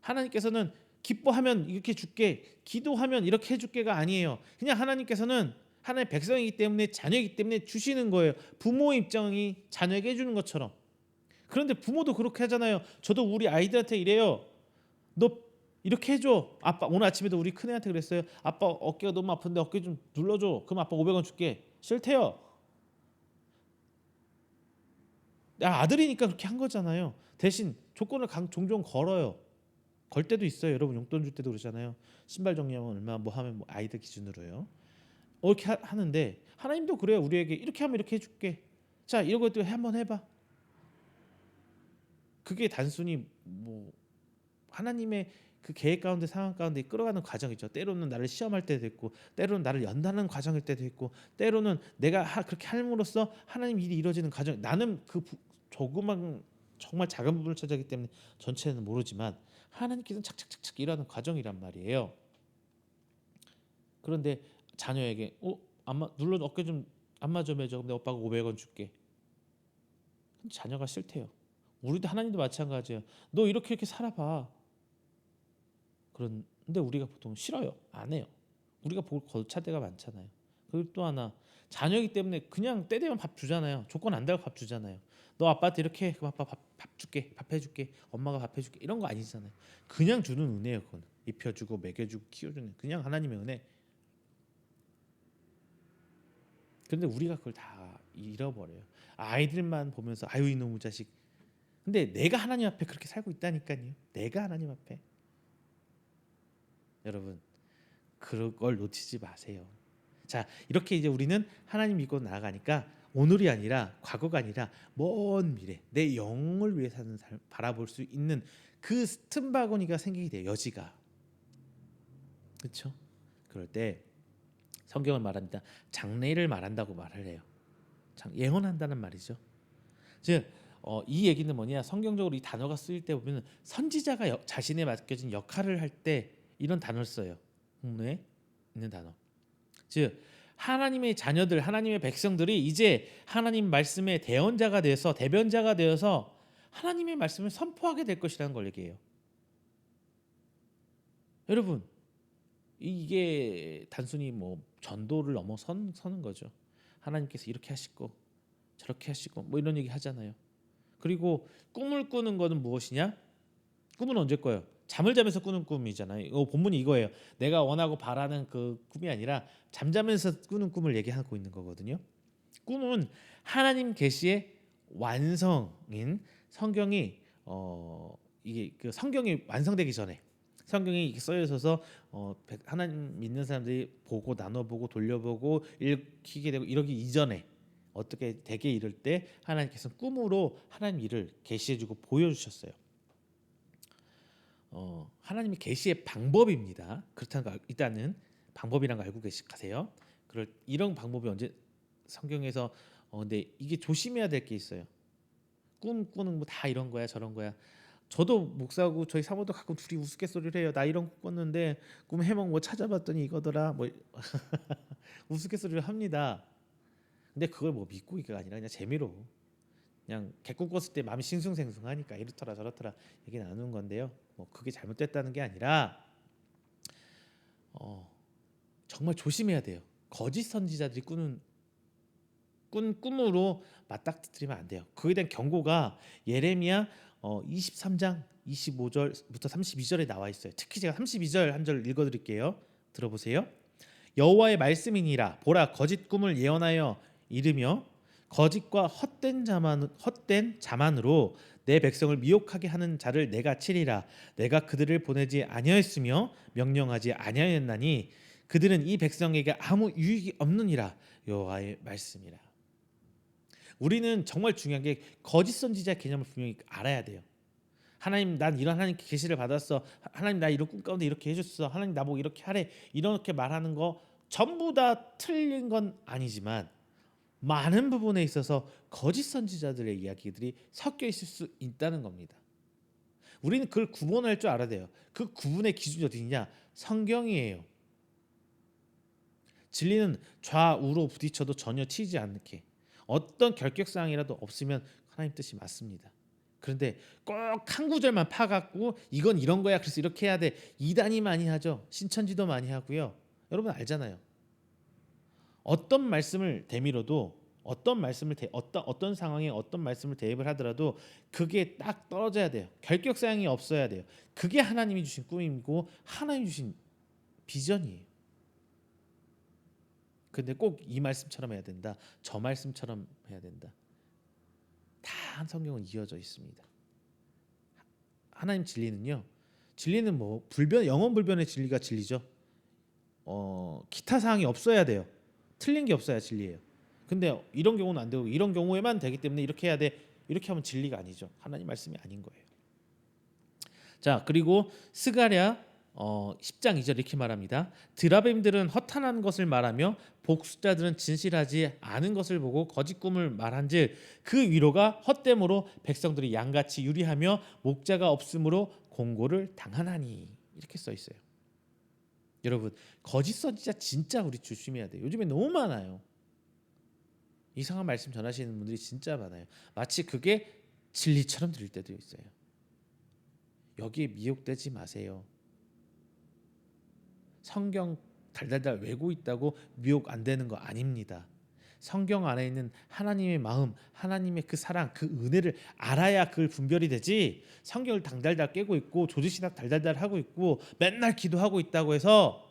하나님께서는 기뻐하면 이렇게 줄게, 기도하면 이렇게 해줄게가 아니에요. 그냥 하나님께서는 하나님의 백성이기 때문에, 자녀이기 때문에 주시는 거예요. 부모 입장이 자녀에게 해주는 것처럼. 그런데 부모도 그렇게 하잖아요. 저도 우리 아이들한테 이래요. 너 이렇게 해줘. 아빠, 오늘 아침에도 우리 큰애한테 그랬어요. 아빠 어깨가 너무 아픈데 어깨 좀 눌러줘. 그럼 아빠 500원 줄게. 싫대요. 아들이니까 그렇게 한 거잖아요. 대신 조건을 종종 걸어요. 걸 때도 있어요. 여러분 용돈 줄 때도 그러잖아요. 신발 정리하면 얼마 뭐 하면 뭐 아이들 기준으로요. 이렇게 하는데 하나님도 그래요. 우리에게 이렇게 하면 이렇게 해줄게. 자, 이런 것도 한번 해봐. 그게 단순히 뭐 하나님의 그 계획 가운데, 상황 가운데 끌어가는 과정이죠. 때로는 나를 시험할 때도 있고, 때로는 나를 연단하는 과정일 때도 있고, 때로는 내가 그렇게 함으로써 하나님 일이 이루어지는 과정. 나는 그 조그만 정말 작은 부분을 차지하기 때문에 전체는 모르지만 하나님께서는 착착착착 일하는 과정이란 말이에요. 그런데 자녀에게 안마 눌러 어깨 좀 안마 좀 해줘. 근데 오빠가 500원 줄게. 자녀가 싫대요. 우리도 하나님도 마찬가지예요. 너 이렇게 살아봐. 그런데 우리가 보통 싫어요. 안 해요. 우리가 볼 거칠 때가 많잖아요. 그리고 또 하나, 자녀이기 때문에 그냥 때 되면 밥 주잖아요. 조건 안 달고 밥 주잖아요. 너 아빠한테 이렇게 해. 그럼 아빠 밥 줄게. 밥 해줄게. 엄마가 밥 해줄게. 이런 거 아니잖아요. 그냥 주는 은혜예요. 그건 입혀주고 먹여주고 키워주는 그냥 하나님의 은혜. 그런데 우리가 그걸 다 잃어버려요. 아이들만 보면서 아유 이놈의 자식. 근데 내가 하나님 앞에 그렇게 살고 있다니까요. 내가 하나님 앞에. 여러분 그걸 놓치지 마세요. 자, 이렇게 이제 우리는 하나님 믿고 나아가니까 오늘이 아니라, 과거가 아니라 먼 미래, 내 영을 위해 사는 삶 바라볼 수 있는 그 틈바구니가 생기게 돼요. 여지가. 그렇죠? 그럴 때 성경은 말합니다. 장래를 말한다고 말을 해요. 예언한다는 말이죠. 즉 이 얘기는 뭐냐, 성경적으로 이 단어가 쓰일 때 보면 선지자가 자신에 맡겨진 역할을 할 때 이런 단어를 써요. 본문에 있는 단어. 즉 하나님의 자녀들, 하나님의 백성들이 이제 하나님 말씀의 대언자가 되어서, 대변자가 되어서 하나님의 말씀을 선포하게 될 것이라는 걸 얘기해요. 여러분 이게 단순히 뭐 전도를 넘어서는 거죠. 하나님께서 이렇게 하시고 저렇게 하시고 뭐 이런 얘기 하잖아요. 그리고 꿈을 꾸는 거는 무엇이냐? 꿈은 언제 꿔요? 잠을 자면서 꾸는 꿈이잖아요. 본문이 이거예요. 내가 원하고 바라는 그 꿈이 아니라 잠자면서 꾸는 꿈을 얘기하고 있는 거거든요. 꿈은 하나님 계시의 완성인 성경이 이게 그 성경이 완성되기 전에, 성경이 써여 있어서 하나님 믿는 사람들이 보고 나눠보고 돌려보고 읽히게 되고 이러기 이전에 어떻게 되게 이럴 때 하나님께서 꿈으로 하나님 일을 계시해주고 보여주셨어요. 하나님의 계시의 방법입니다. 그렇다는 거 일단은 방법이란 거 알고 가세요. 이런 방법이 언제 성경에서 근데 이게 조심해야 될 게 있어요. 꿈 꾸는 뭐 다 이런 거야 저런 거야. 저도 목사하고 저희 사모도 가끔 둘이 우스갯소리를 해요. 나 이런 꿈 꿨는데 꿈 해몽 뭐 찾아봤더니 이거더라. 뭐 우스갯소리를 합니다. 근데 그걸 뭐 믿고 이게 아니라 그냥 재미로 그냥 개꿈 꿨을 때 마음이 싱숭생숭하니까 이렇더라 저렇더라 얘기 나누는 건데요. 뭐 그게 잘못됐다는 게 아니라 어, 정말 조심해야 돼요. 거짓 선지자들이 꾸는 꿈으로 맞닥뜨리면 안 돼요. 그에 대한 경고가 예레미야 23장 25절부터 32절에 나와 있어요. 특히 제가 32절 한 절 읽어드릴게요. 들어보세요. 여호와의 말씀이니라 보라 거짓 꿈을 예언하여 이르며 거짓과 헛된 자만으로 내 백성을 미혹하게 하는 자를 내가 치리라. 내가 그들을 보내지 아니하였으며 명령하지 아니하였나니 그들은 이 백성에게 아무 유익이 없느니라. 여호와의 말씀이라. 우리는 정말 중요한 게 거짓 선지자 개념을 분명히 알아야 돼요. 하나님 난 이런 하나님 계시를 받았어. 하나님 나 이런 꿈 가운데 이렇게 해줬어. 하나님 나보고 이렇게 하래. 이렇게 말하는 거 전부 다 틀린 건 아니지만 많은 부분에 있어서 거짓 선지자들의 이야기들이 섞여 있을 수 있다는 겁니다. 우리는 그걸 구분할 줄 알아야 돼요. 그 구분의 기준이 어디 있냐? 성경이에요. 진리는 좌우로 부딪혀도 전혀 치지 않게 어떤 결격사항이라도 없으면 하나님 뜻이 맞습니다. 그런데 꼭 한 구절만 파갖고 이건 이런 거야 그래서 이렇게 해야 돼 이단이 많이 하죠. 신천지도 많이 하고요. 여러분 알잖아요. 어떤 말씀을 대미로도 어떤 상황에 어떤 말씀을 대입을 하더라도 그게 딱 떨어져야 돼요. 결격사항이 없어야 돼요. 그게 하나님이 주신 꿈이고 하나님이 주신 비전이에요. 근데 꼭 이 말씀처럼 해야 된다. 저 말씀처럼 해야 된다. 다 성경은 이어져 있습니다. 하나님 진리는요. 진리는 뭐 영원 불변의 진리가 진리죠. 기타 사항이 없어야 돼요. 틀린 게 없어야 진리예요. 근데 이런 경우는 안 되고 이런 경우에만 되기 때문에 이렇게 해야 돼. 이렇게 하면 진리가 아니죠. 하나님 말씀이 아닌 거예요. 자, 그리고 스가랴 10장 2절 이렇게 말합니다. 드라빔들은 허탄한 것을 말하며 복수자들은 진실하지 않은 것을 보고 거짓 꿈을 말한즉 그 위로가 헛됨으로 백성들이 양같이 유리하며 목자가 없으므로 공고를 당하나니 이렇게 써 있어요. 여러분 거짓 선지자 진짜 우리 조심해야 돼요. 요즘에 너무 많아요. 이상한 말씀 전하시는 분들이 진짜 많아요. 마치 그게 진리처럼 들릴 때도 있어요. 여기에 미혹되지 마세요. 성경 달달달 외고 있다고 미혹 안 되는 거 아닙니다. 성경 안에 있는 하나님의 마음, 하나님의 그 사랑, 그 은혜를 알아야 그걸 분별이 되지. 성경을 달달달 깨고 있고 조지신학 달달달 하고 있고 맨날 기도하고 있다고 해서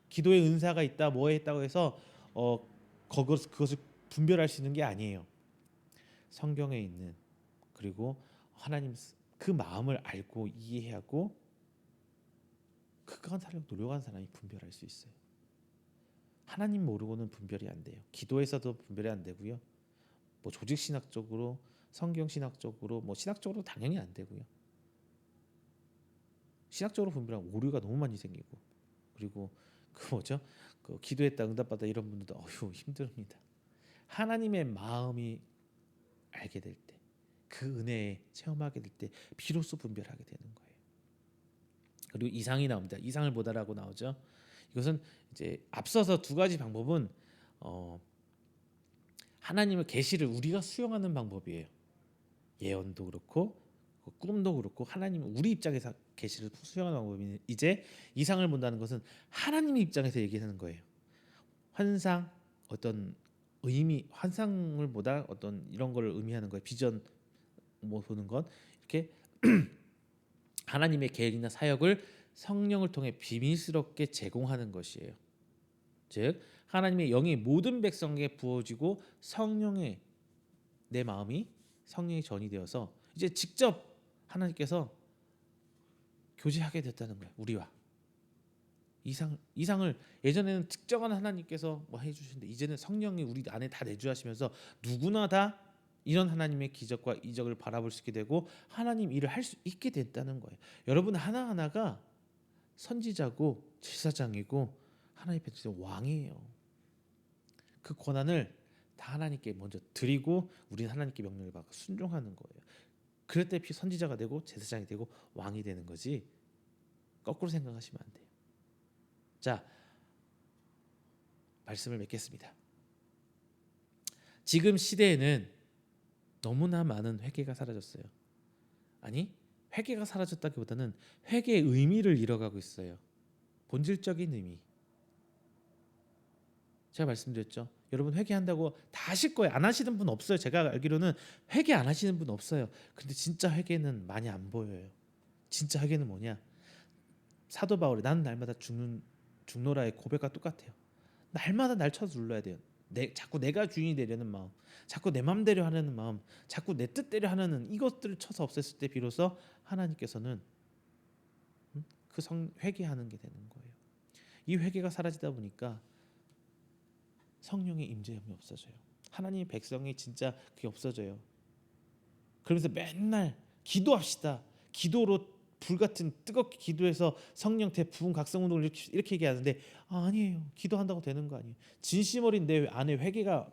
기도의 은사가 있다, 뭐에 있다고 해서 그것을 분별할 수 있는 게 아니에요. 성경에 있는 그리고 하나님 그 마음을 알고 이해하고 그간 사람 노력한 사람이 분별할 수 있어요. 하나님 모르고는 분별이 안 돼요. 기도에서도 분별이 안 되고요. 뭐 조직 신학적으로, 성경 신학적으로, 뭐 신학적으로 당연히 안 되고요. 신학적으로 분별하면 오류가 너무 많이 생기고 그리고 그 뭐죠? 그 기도했다 응답받다 이런 분들도 어휴 힘듭니다. 하나님의 마음이 알게 될 때, 그 은혜에 체험하게 될 때 비로소 분별하게 되는 거예요. 그리고 이상이 나옵니다. 이상을 보다라고 나오죠. 이것은 이제 앞서서 두 가지 방법은 하나님의 계시를 우리가 수용하는 방법이에요. 예언도 그렇고 꿈도 그렇고 하나님 우리 입장에서 계시를 수용하는 방법이 이제 이상을 본다는 것은 하나님의 입장에서 얘기하는 거예요. 환상 어떤 의미 환상을 보다 어떤 이런 걸 의미하는 거예요. 비전 뭐 보는 건 이렇게 하나님의 계획이나 사역을 성령을 통해 비밀스럽게 제공하는 것이에요. 즉 하나님의 영이 모든 백성에게 부어지고 성령의 내 마음이 성령의 전이 되어서 이제 직접 하나님께서 교제하게 됐다는 거예요. 우리와 이상을 예전에는 특정한 하나님께서 뭐 해주시는데 이제는 성령이 우리 안에 다 내주하시면서 누구나 다 이런 하나님의 기적과 이적을 바라볼 수 있게 되고 하나님 일을 할 수 있게 됐다는 거예요. 여러분 하나하나가 선지자고 제사장이고 하나님 백성 왕이에요. 그 권한을 다 하나님께 먼저 드리고 우리는 하나님께 명령을 받고 순종하는 거예요. 그럴 때 선지자가 되고 제사장이 되고 왕이 되는 거지. 거꾸로 생각하시면 안 돼요. 자, 말씀을 맺겠습니다. 지금 시대에는 너무나 많은 회개가 사라졌어요. 아니, 회개가 사라졌다기보다는 회개의 의미를 잃어가고 있어요. 본질적인 의미. 제가 말씀드렸죠. 여러분 회개한다고 다 하실 거예요. 안 하시는 분 없어요. 제가 알기로는 회개 안 하시는 분 없어요. 근데 진짜 회개는 많이 안 보여요. 진짜 회개는 뭐냐? 사도 바울이 나는 날마다 죽노라의 고백과 똑같아요. 날마다 날 쳐서 눌러야 돼요. 자꾸 내가 주인이 되려는 마음, 자꾸 내 맘대로 하려는 마음, 자꾸 내 뜻대로 하려는 이것들을 쳐서 없앴을 때 비로소 하나님께서는 회개하는 게 되는 거예요. 이 회개가 사라지다 보니까 성령의 임재함이 없어져요. 하나님의 백성이 진짜 그게 없어져요. 그러면서 맨날 기도합시다. 기도로 불같은 뜨겁게 기도해서 성령 대부분 각성운동을 이렇게 얘기하는데 아니에요. 기도한다고 되는 거 아니에요. 진심 어린 내 안에 회개가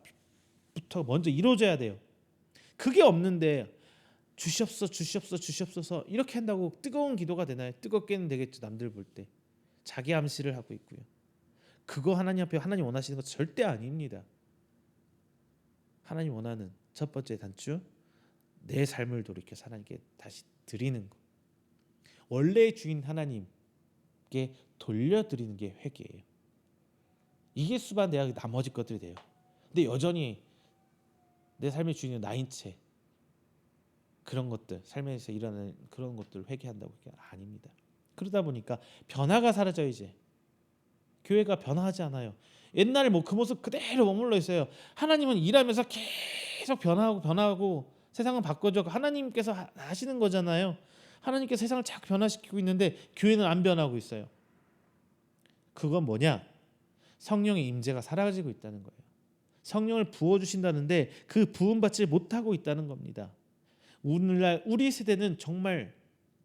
부터 먼저 이루어져야 돼요. 그게 없는데 주시옵소서 이렇게 한다고 뜨거운 기도가 되나요? 뜨겁게는 되겠죠. 남들 볼 때 자기 암시를 하고 있고요. 그거 하나님 앞에 하나님 원하시는 거 절대 아닙니다. 하나님 원하는 첫 번째 단추, 내 삶을 돌이켜 하나님께 다시 드리는 거. 원래의 주인 하나님께 돌려드리는 게 회개예요. 이게 수반 내가 나머지 것들이 돼요. 근데 여전히 내 삶의 주인은 나인 채 그런 것들, 삶에서 일어나는 그런 것들을 회개한다고 그게 아닙니다. 그러다 보니까 변화가 사라져요. 이제 교회가 변화하지 않아요. 옛날에 그 모습 그대로 머물러 있어요. 하나님은 일하면서 계속 변화하고 세상은 바꿔줘. 하나님께서 하시는 거잖아요. 하나님께서 세상을 자꾸 변화시키고 있는데 교회는 안 변하고 있어요. 그건 뭐냐? 성령의 임재가 사라지고 있다는 거예요. 성령을 부어주신다는데 그 부음받지 못하고 있다는 겁니다. 오늘날 우리 세대는 정말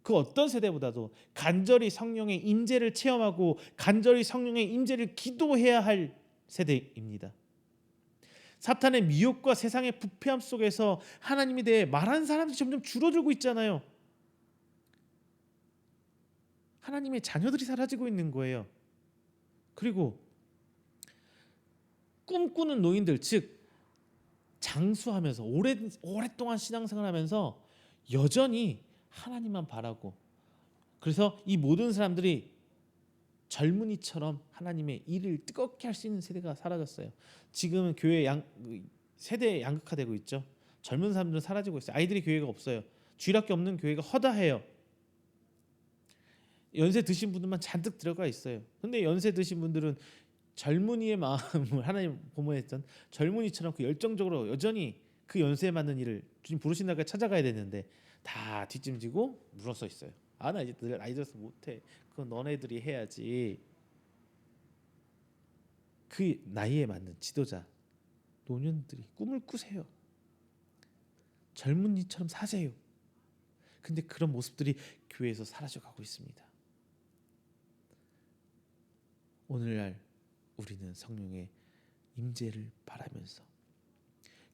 그 어떤 세대보다도 간절히 성령의 임재를 체험하고 간절히 성령의 임재를 기도해야 할 세대입니다. 사탄의 미혹과 세상의 부패함 속에서 하나님에 대해 말하는 사람들이 점점 줄어들고 있잖아요. 하나님의 자녀들이 사라지고 있는 거예요. 그리고 꿈꾸는 노인들, 즉 장수하면서 오랫동안 신앙생활하면서 여전히 하나님만 바라고, 그래서 이 모든 사람들이 젊은이처럼 하나님의 일을 뜨겁게 할 수 있는 세대가 사라졌어요. 지금은 교회 세대 양극화되고 있죠. 젊은 사람들은 사라지고 있어요. 아이들이 교회가 없어요. 주일학교 없는 교회가 허다해요. 연세 드신 분들만 잔뜩 들어가 있어요. 근데 연세 드신 분들은 젊은이의 마음을 하나님 보모했던 젊은이처럼 그 열정적으로 여전히 그 연세에 맞는 일을 주님 부르신다고 찾아가야 되는데 다 뒷짐지고 물러서 있어요. 나 이제 나이 들어서 못해. 그건 너네들이 해야지. 그 나이에 맞는 지도자 노년들이 꿈을 꾸세요. 젊은이처럼 사세요. 근데 그런 모습들이 교회에서 사라져가고 있습니다. 오늘날 우리는 성령의 임재를 바라면서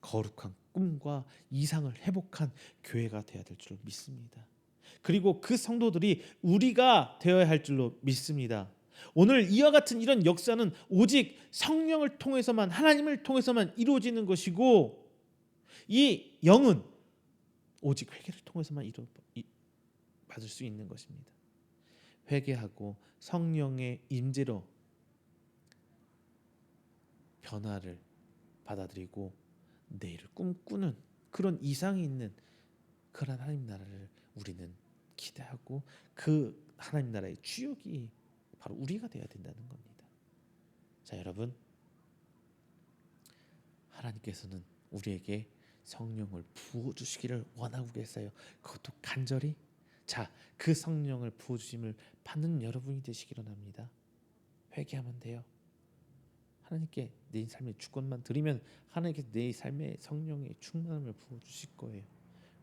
거룩한 꿈과 이상을 회복한 교회가 되어야 될 줄로 믿습니다. 그리고 그 성도들이 우리가 되어야 할 줄로 믿습니다. 오늘 이와 같은 이런 역사는 오직 성령을 통해서만, 하나님을 통해서만 이루어지는 것이고, 이 영은 오직 회개를 통해서만 받을 수 있는 것입니다. 회개하고 성령의 임재로 변화를 받아들이고 내일을 꿈꾸는 그런 이상이 있는 그런 하나님 나라를 우리는 기대하고, 그 하나님 나라의 주역이 바로 우리가 되어야 된다는 겁니다. 자, 여러분, 하나님께서는 우리에게 성령을 부어주시기를 원하고 계세요. 그것도 간절히. 자, 그 성령을 부어주심을 받는 여러분이 되시기를 원합니다. 회개하면 돼요. 하나님께 내 삶의 주권만 드리면 하나님께서 내 삶에 성령의 충만함을 부어주실 거예요.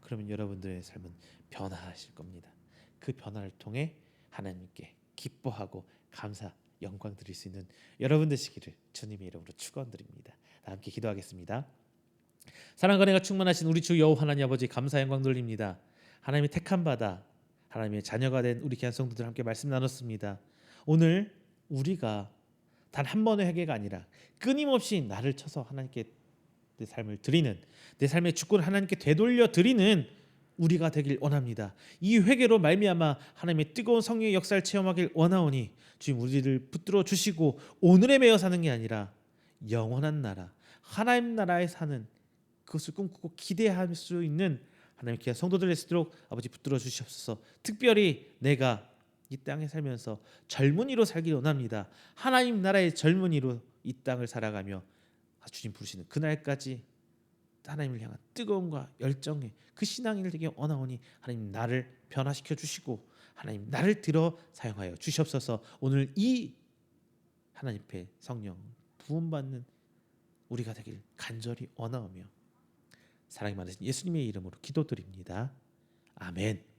그러면 여러분들의 삶은 변화하실 겁니다. 그 변화를 통해 하나님께 기뻐하고 감사, 영광 드릴 수 있는 여러분 되시기를 주님의 이름으로 축원드립니다. 다 함께 기도하겠습니다. 사랑과 은혜가 충만하신 우리 주 여호와 하나님 아버지, 감사 영광 돌립니다. 하나님의 택한 바다, 하나님의 자녀가 된 우리 귀한 성도들 함께 말씀 나눴습니다. 오늘 우리가 단 한 번의 회개가 아니라 끊임없이 나를 쳐서 하나님께 내 삶을 드리는, 내 삶의 주권을 하나님께 되돌려 드리는 우리가 되길 원합니다. 이 회개로 말미암아 하나님의 뜨거운 성령의 역사를 체험하길 원하오니 주님 우리를 붙들어 주시고 오늘에 매여 사는 게 아니라 영원한 나라, 하나님 나라에 사는 그것을 꿈꾸고 기대할 수 있는 하나님 귀한 성도들 되시도록 아버지 붙들어 주시옵소서. 특별히 내가 이 땅에 살면서 젊은이로 살길 원합니다. 하나님 나라의 젊은이로 이 땅을 살아가며 주님 부르시는 그날까지 하나님을 향한 뜨거움과 열정의 그 신앙을 되게 원하오니 하나님 나를 변화시켜 주시고 하나님 나를 들어 사용하여 주시옵소서. 오늘 이 하나님의 성령 부음받는 우리가 되길 간절히 원하오며 사랑이 많으신 예수님의 이름으로 기도드립니다. 아멘.